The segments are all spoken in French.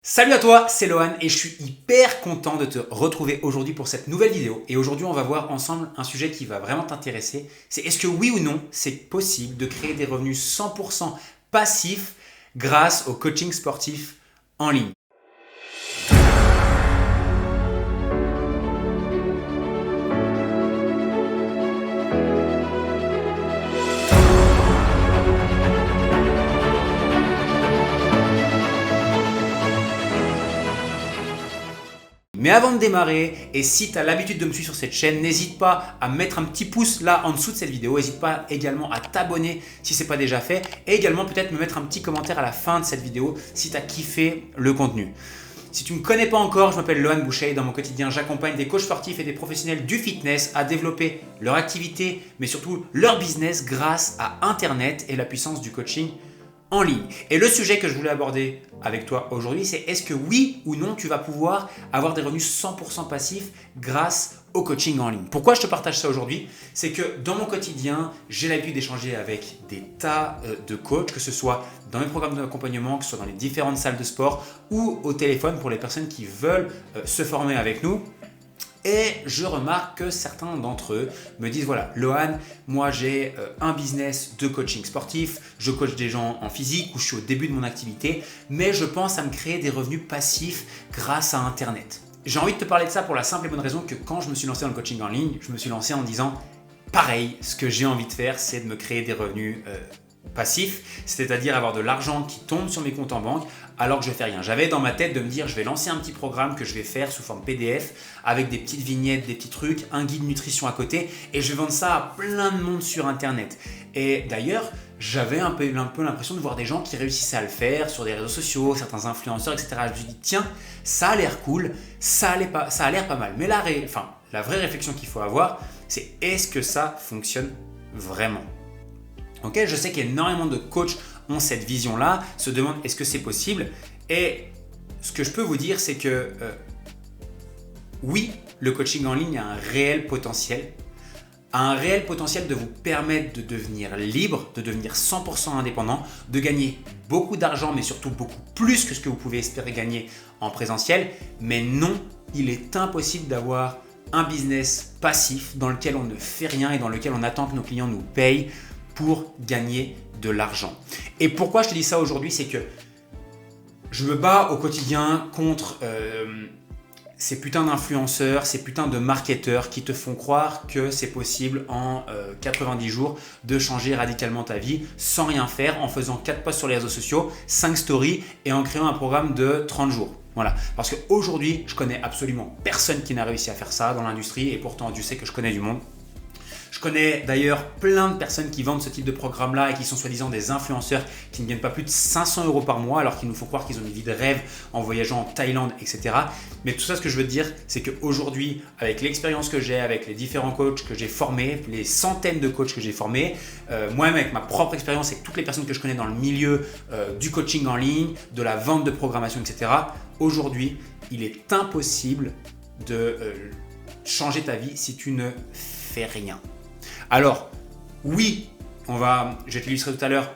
Salut à toi, c'est Lohan et je suis hyper content de te retrouver aujourd'hui pour cette nouvelle vidéo. Et aujourd'hui, on va voir ensemble un sujet qui va vraiment t'intéresser. C'est est-ce que oui ou non, c'est possible de créer des revenus 100% passifs grâce au coaching sportif en ligne? Mais avant de démarrer, et si tu as l'habitude de me suivre sur cette chaîne, n'hésite pas à mettre un petit pouce là en dessous de cette vidéo. N'hésite pas également à t'abonner si ce n'est pas déjà fait. Et également peut-être me mettre un petit commentaire à la fin de cette vidéo si tu as kiffé le contenu. Si tu ne me connais pas encore, je m'appelle Lohan Boucher et dans mon quotidien, j'accompagne des coachs sportifs et des professionnels du fitness à développer leur activité, mais surtout leur business grâce à Internet et la puissance du coaching en ligne. Et le sujet que je voulais aborder avec toi aujourd'hui, c'est est-ce que oui ou non tu vas pouvoir avoir des revenus 100% passifs grâce au coaching en ligne. Pourquoi je te partage ça aujourd'hui? C'est que dans mon quotidien, j'ai l'habitude d'échanger avec des tas de coachs, que ce soit dans mes programmes d'accompagnement, que ce soit dans les différentes salles de sport ou au téléphone pour les personnes qui veulent se former avec nous. Et je remarque que certains d'entre eux me disent voilà, Lohan, moi j'ai un business de coaching sportif, je coach des gens en physique ou je suis au début de mon activité, mais je pense à me créer des revenus passifs grâce à Internet. J'ai envie de te parler de ça pour la simple et bonne raison que quand je me suis lancé dans le coaching en ligne, je me suis lancé en disant pareil, ce que j'ai envie de faire, c'est de me créer des revenus passif, c'est-à-dire avoir de l'argent qui tombe sur mes comptes en banque alors que je fais rien. J'avais dans ma tête de me dire je vais lancer un petit programme que je vais faire sous forme PDF avec des petites vignettes, des petits trucs, un guide nutrition à côté et je vais vendre ça à plein de monde sur Internet. Et d'ailleurs, j'avais un peu l'impression de voir des gens qui réussissaient à le faire sur des réseaux sociaux, certains influenceurs, etc. Je me suis dit tiens, ça a l'air cool, ça a l'air pas mal. Mais la vraie réflexion qu'il faut avoir, c'est est-ce que ça fonctionne vraiment? Okay, je sais qu'énormément de coachs ont cette vision-là, se demandent est-ce que c'est possible. Et ce que je peux vous dire, c'est que oui, le coaching en ligne a un réel potentiel de vous permettre de devenir libre, de devenir 100% indépendant, de gagner beaucoup d'argent, mais surtout beaucoup plus que ce que vous pouvez espérer gagner en présentiel. Mais non, il est impossible d'avoir un business passif dans lequel on ne fait rien et dans lequel on attend que nos clients nous payent pour gagner de l'argent. Et pourquoi je te dis ça aujourd'hui, c'est que je me bats au quotidien contre ces putains d'influenceurs, ces putains de marketeurs qui te font croire que c'est possible en 90 jours de changer radicalement ta vie sans rien faire, en faisant 4 posts sur les réseaux sociaux, 5 stories et en créant un programme de 30 jours. Voilà, parce qu'aujourd'hui, je connais absolument personne qui n'a réussi à faire ça dans l'industrie et pourtant Dieu sait que je connais du monde. Je connais d'ailleurs plein de personnes qui vendent ce type de programme-là et qui sont soi-disant des influenceurs qui ne gagnent pas plus de 500 € par mois alors qu'ils nous font croire qu'ils ont une vie de rêve en voyageant en Thaïlande, etc. Mais tout ça, ce que je veux te dire, c'est qu'aujourd'hui, avec l'expérience que j'ai, avec les différents coachs que j'ai formés, les centaines de coachs que j'ai formés, moi-même avec ma propre expérience et toutes les personnes que je connais dans le milieu du coaching en ligne, de la vente de programmation, etc. Aujourd'hui, il est impossible de changer ta vie si tu ne fais rien. Alors, oui, je vais t'illustrer tout à l'heure.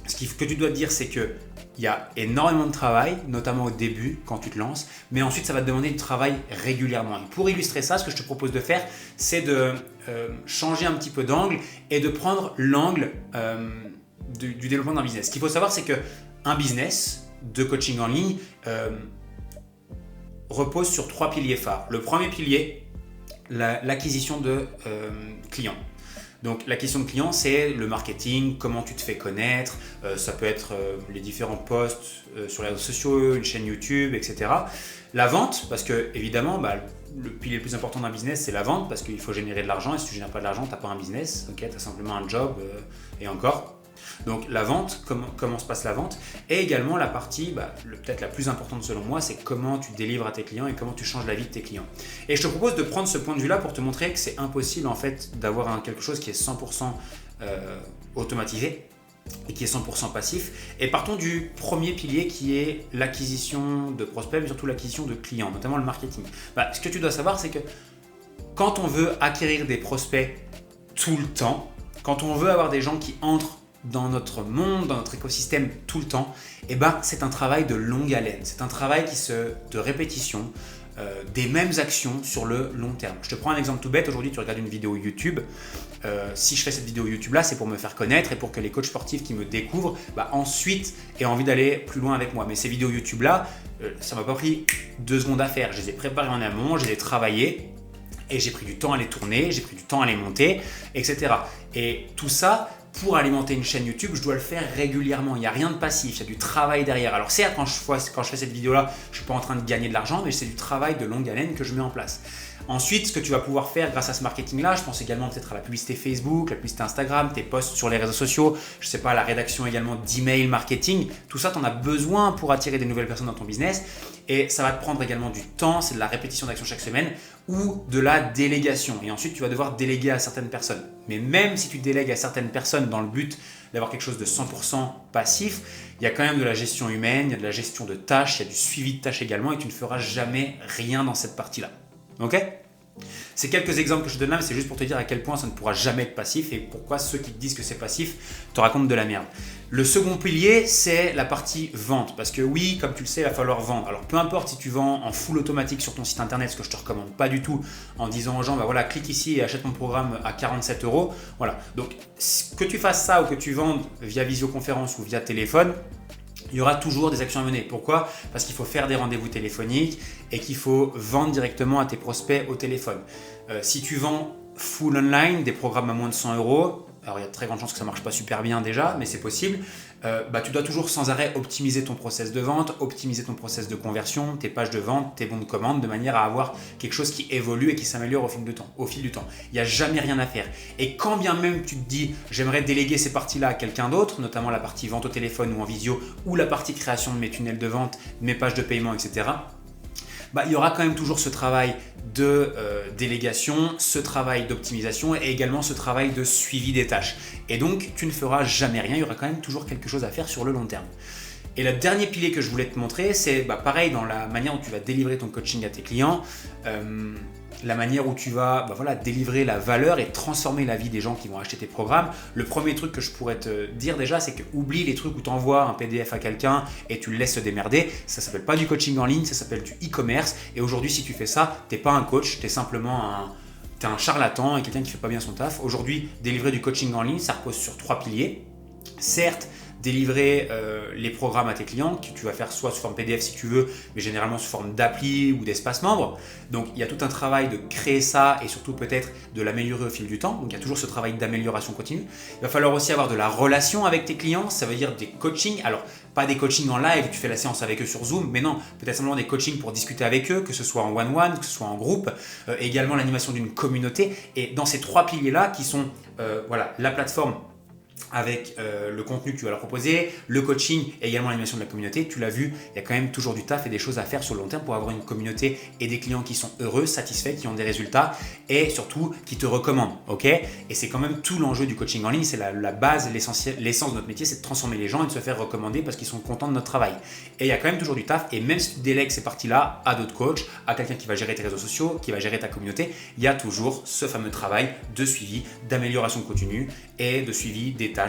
Ce que tu dois te dire, c'est qu'il y a énormément de travail, notamment au début, quand tu te lances, mais ensuite, ça va te demander du travail régulièrement. Et pour illustrer ça, ce que je te propose de faire, c'est de changer un petit peu d'angle et de prendre l'angle du développement d'un business. Ce qu'il faut savoir, c'est qu'un business de coaching en ligne repose sur 3 piliers phares. Le premier pilier, l'acquisition de clients. Donc l'acquisition de clients, c'est le marketing, comment tu te fais connaître, ça peut être les différents posts sur les réseaux sociaux, une chaîne YouTube, etc. La vente, parce que évidemment, le pilier le plus important d'un business, c'est la vente, parce qu'il faut générer de l'argent, et si tu ne génères pas de l'argent, tu n'as pas un business, okay, tu as simplement un job, et encore. Donc la vente, comment se passe la vente, et également la partie, peut-être la plus importante selon moi, c'est comment tu délivres à tes clients et comment tu changes la vie de tes clients. Et je te propose de prendre ce point de vue-là pour te montrer que c'est impossible en fait d'avoir quelque chose qui est 100% automatisé et qui est 100% passif. Et partons du premier pilier qui est l'acquisition de prospects, mais surtout l'acquisition de clients, notamment le marketing. Ce que tu dois savoir, c'est que quand on veut acquérir des prospects tout le temps, quand on veut avoir des gens qui entrent dans notre monde, dans notre écosystème tout le temps, eh ben, c'est un travail de longue haleine. C'est un travail de répétition, des mêmes actions sur le long terme. Je te prends un exemple tout bête. Aujourd'hui, tu regardes une vidéo YouTube. Si je fais cette vidéo YouTube là, c'est pour me faire connaître et pour que les coachs sportifs qui me découvrent ensuite aient envie d'aller plus loin avec moi. Mais ces vidéos YouTube là, ça m'a pas pris 2 secondes à faire. Je les ai préparées en amont, je les ai travaillées et j'ai pris du temps à les tourner, j'ai pris du temps à les monter, etc. Et tout ça, pour alimenter une chaîne YouTube, je dois le faire régulièrement. Il n'y a rien de passif, il y a du travail derrière. Alors certes, quand je fais cette vidéo-là, je ne suis pas en train de gagner de l'argent, mais c'est du travail de longue haleine que je mets en place. Ensuite, ce que tu vas pouvoir faire grâce à ce marketing-là, je pense également peut-être à la publicité Facebook, la publicité Instagram, tes posts sur les réseaux sociaux, je ne sais pas, la rédaction également d'email marketing. Tout ça, tu en as besoin pour attirer des nouvelles personnes dans ton business. Et ça va te prendre également du temps, c'est de la répétition d'action chaque semaine ou de la délégation. Et ensuite, tu vas devoir déléguer à certaines personnes. Mais même si tu délègues à certaines personnes dans le but d'avoir quelque chose de 100% passif, il y a quand même de la gestion humaine, il y a de la gestion de tâches, il y a du suivi de tâches également et tu ne feras jamais rien dans cette partie-là. Ok ? C'est quelques exemples que je te donne là, mais c'est juste pour te dire à quel point ça ne pourra jamais être passif et pourquoi ceux qui te disent que c'est passif te racontent de la merde. Le second pilier, c'est la partie vente. Parce que oui, comme tu le sais, il va falloir vendre. Alors peu importe si tu vends en full automatique sur ton site internet, ce que je te recommande pas du tout, en disant aux gens, voilà, clique ici et achète mon programme à 47 €. Voilà. Donc que tu fasses ça ou que tu vendes via visioconférence ou via téléphone, il y aura toujours des actions à mener. Pourquoi ? Parce qu'il faut faire des rendez-vous téléphoniques et qu'il faut vendre directement à tes prospects au téléphone. Si tu vends full online, des programmes à moins de 100 €, alors il y a de très grandes chances que ça ne marche pas super bien déjà, mais c'est possible, tu dois toujours sans arrêt optimiser ton process de vente, optimiser ton process de conversion, tes pages de vente, tes bons de commande, de manière à avoir quelque chose qui évolue et qui s'améliore au fil du temps. Il n'y a jamais rien à faire. Et quand bien même tu te dis « j'aimerais déléguer ces parties-là à quelqu'un d'autre », notamment la partie vente au téléphone ou en visio, ou la partie création de mes tunnels de vente, mes pages de paiement, etc., il y aura quand même toujours ce travail de délégation, ce travail d'optimisation et également ce travail de suivi des tâches. Et donc, tu ne feras jamais rien, il y aura quand même toujours quelque chose à faire sur le long terme. Et le dernier pilier que je voulais te montrer, c'est pareil dans la manière dont tu vas délivrer ton coaching à tes clients, la manière où tu vas délivrer la valeur et transformer la vie des gens qui vont acheter tes programmes. Le premier truc que je pourrais te dire déjà, c'est que oublie les trucs où tu envoies un PDF à quelqu'un et tu le laisses se démerder. Ça ne s'appelle pas du coaching en ligne, ça s'appelle du e-commerce. Et aujourd'hui, si tu fais ça, tu n'es pas un coach, tu es simplement un charlatan et quelqu'un qui ne fait pas bien son taf. Aujourd'hui, délivrer du coaching en ligne, ça repose sur 3 piliers. Certes, délivrer les programmes à tes clients que tu vas faire soit sous forme PDF si tu veux, mais généralement sous forme d'appli ou d'espace membre. Donc il y a tout un travail de créer ça et surtout peut-être de l'améliorer au fil du temps. Donc il y a toujours ce travail d'amélioration continue. Il va falloir aussi avoir de la relation avec tes clients, ça veut dire des coachings. Alors pas des coachings en live, tu fais la séance avec eux sur Zoom, mais non, peut-être simplement des coachings pour discuter avec eux, que ce soit en one-one, que ce soit en groupe, également l'animation d'une communauté. Et dans ces 3 piliers-là qui sont la plateforme avec le contenu que tu vas leur proposer, le coaching et également l'animation de la communauté, tu l'as vu, il y a quand même toujours du taf et des choses à faire sur le long terme pour avoir une communauté et des clients qui sont heureux, satisfaits, qui ont des résultats et surtout qui te recommandent. Ok ? Et c'est quand même tout l'enjeu du coaching en ligne, c'est la base, l'essence de notre métier, c'est de transformer les gens et de se faire recommander parce qu'ils sont contents de notre travail. Et il y a quand même toujours du taf et même si tu délègues ces parties-là à d'autres coachs, à quelqu'un qui va gérer tes réseaux sociaux, qui va gérer ta communauté, il y a toujours ce fameux travail de suivi, d'amélioration continue et de suivi des tâches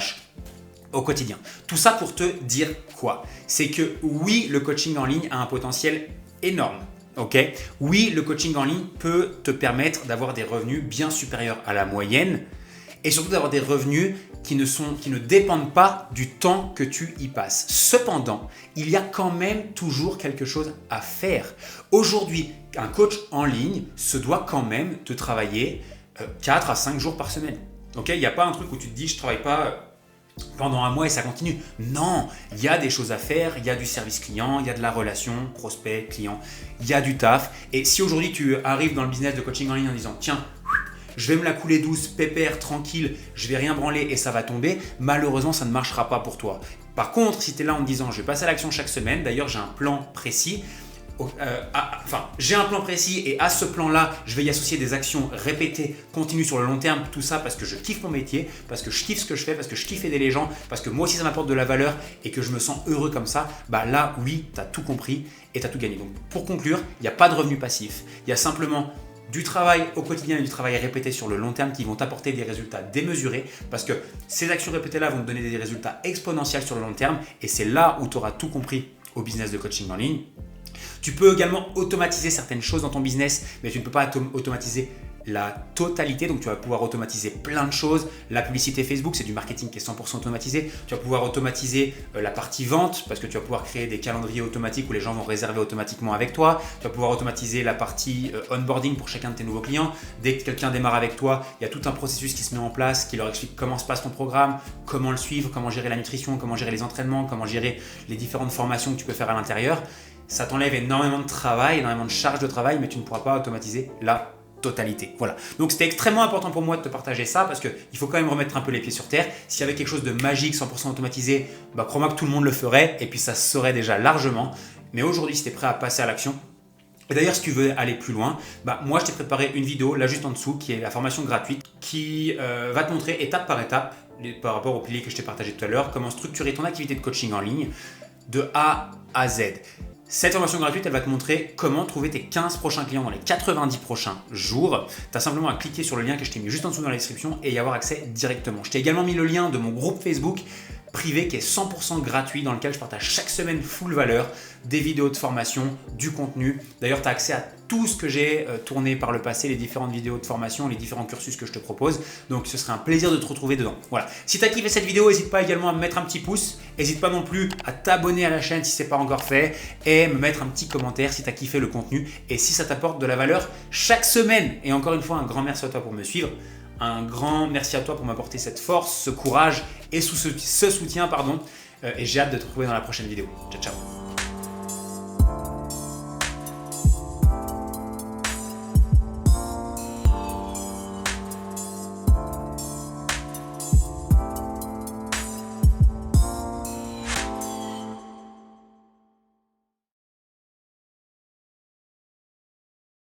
au quotidien. Tout ça pour te dire quoi ? C'est que oui, le coaching en ligne a un potentiel énorme. Ok ? Oui, le coaching en ligne peut te permettre d'avoir des revenus bien supérieurs à la moyenne et surtout d'avoir des revenus qui ne dépendent pas du temps que tu y passes. Cependant, il y a quand même toujours quelque chose à faire. Aujourd'hui, un coach en ligne se doit quand même te travailler 4 à 5 jours par semaine. Ok ? Il n'y a pas un truc où tu te dis je ne travaille pas pendant un mois et ça continue. Non, il y a des choses à faire, il y a du service client, il y a de la relation, prospect, client, il y a du taf. Et si aujourd'hui tu arrives dans le business de coaching en ligne en disant tiens, je vais me la couler douce, pépère, tranquille, je vais rien branler et ça va tomber, malheureusement ça ne marchera pas pour toi. Par contre, si tu es là en te disant je vais passer à l'action chaque semaine, d'ailleurs j'ai un plan précis, j'ai un plan précis et à ce plan-là, je vais y associer des actions répétées, continues sur le long terme, tout ça parce que je kiffe mon métier, parce que je kiffe ce que je fais, parce que je kiffe aider les gens, parce que moi aussi ça m'apporte de la valeur et que je me sens heureux comme ça, là oui, tu as tout compris et tu as tout gagné. Donc pour conclure, il n'y a pas de revenu passif, il y a simplement du travail au quotidien et du travail répété sur le long terme qui vont t'apporter des résultats démesurés parce que ces actions répétées-là vont te donner des résultats exponentiels sur le long terme et c'est là où tu auras tout compris au business de coaching en ligne. Tu peux également automatiser certaines choses dans ton business, mais tu ne peux pas automatiser la totalité, donc tu vas pouvoir automatiser plein de choses. La publicité Facebook, c'est du marketing qui est 100% automatisé. Tu vas pouvoir automatiser la partie vente parce que tu vas pouvoir créer des calendriers automatiques où les gens vont réserver automatiquement avec toi. Tu vas pouvoir automatiser la partie onboarding pour chacun de tes nouveaux clients. Dès que quelqu'un démarre avec toi, il y a tout un processus qui se met en place qui leur explique comment se passe ton programme, comment le suivre, comment gérer la nutrition, comment gérer les entraînements, comment gérer les différentes formations que tu peux faire à l'intérieur. Ça t'enlève énormément de travail, énormément de charge de travail, mais tu ne pourras pas automatiser la totalité. Voilà. Donc c'était extrêmement important pour moi de te partager ça parce qu'il faut quand même remettre un peu les pieds sur terre. S'il y avait quelque chose de magique, 100% automatisé, crois-moi que tout le monde le ferait et puis ça se saurait déjà largement. Mais aujourd'hui, si tu es prêt à passer à l'action, et d'ailleurs, si tu veux aller plus loin, moi je t'ai préparé une vidéo là juste en dessous qui est la formation gratuite qui va te montrer étape par étape par rapport au pilier que je t'ai partagé tout à l'heure, comment structurer ton activité de coaching en ligne de A à Z. Cette formation gratuite, elle va te montrer comment trouver tes 15 prochains clients dans les 90 prochains jours. Tu as simplement à cliquer sur le lien que je t'ai mis juste en dessous dans la description et y avoir accès directement. Je t'ai également mis le lien de mon groupe Facebook privé qui est 100% gratuit dans lequel je partage chaque semaine full valeur, des vidéos de formation, du contenu. D'ailleurs, tu as accès à tout ce que j'ai tourné par le passé, les différentes vidéos de formation, les différents cursus que je te propose. Donc, ce serait un plaisir de te retrouver dedans. Voilà. Si tu as kiffé cette vidéo, n'hésite pas également à me mettre un petit pouce. N'hésite pas non plus à t'abonner à la chaîne si ce n'est pas encore fait et me mettre un petit commentaire si tu as kiffé le contenu et si ça t'apporte de la valeur chaque semaine. Et encore une fois, un grand merci à toi pour me suivre. Un grand merci à toi pour m'apporter cette force, ce courage et ce soutien. Et j'ai hâte de te retrouver dans la prochaine vidéo. Ciao, ciao.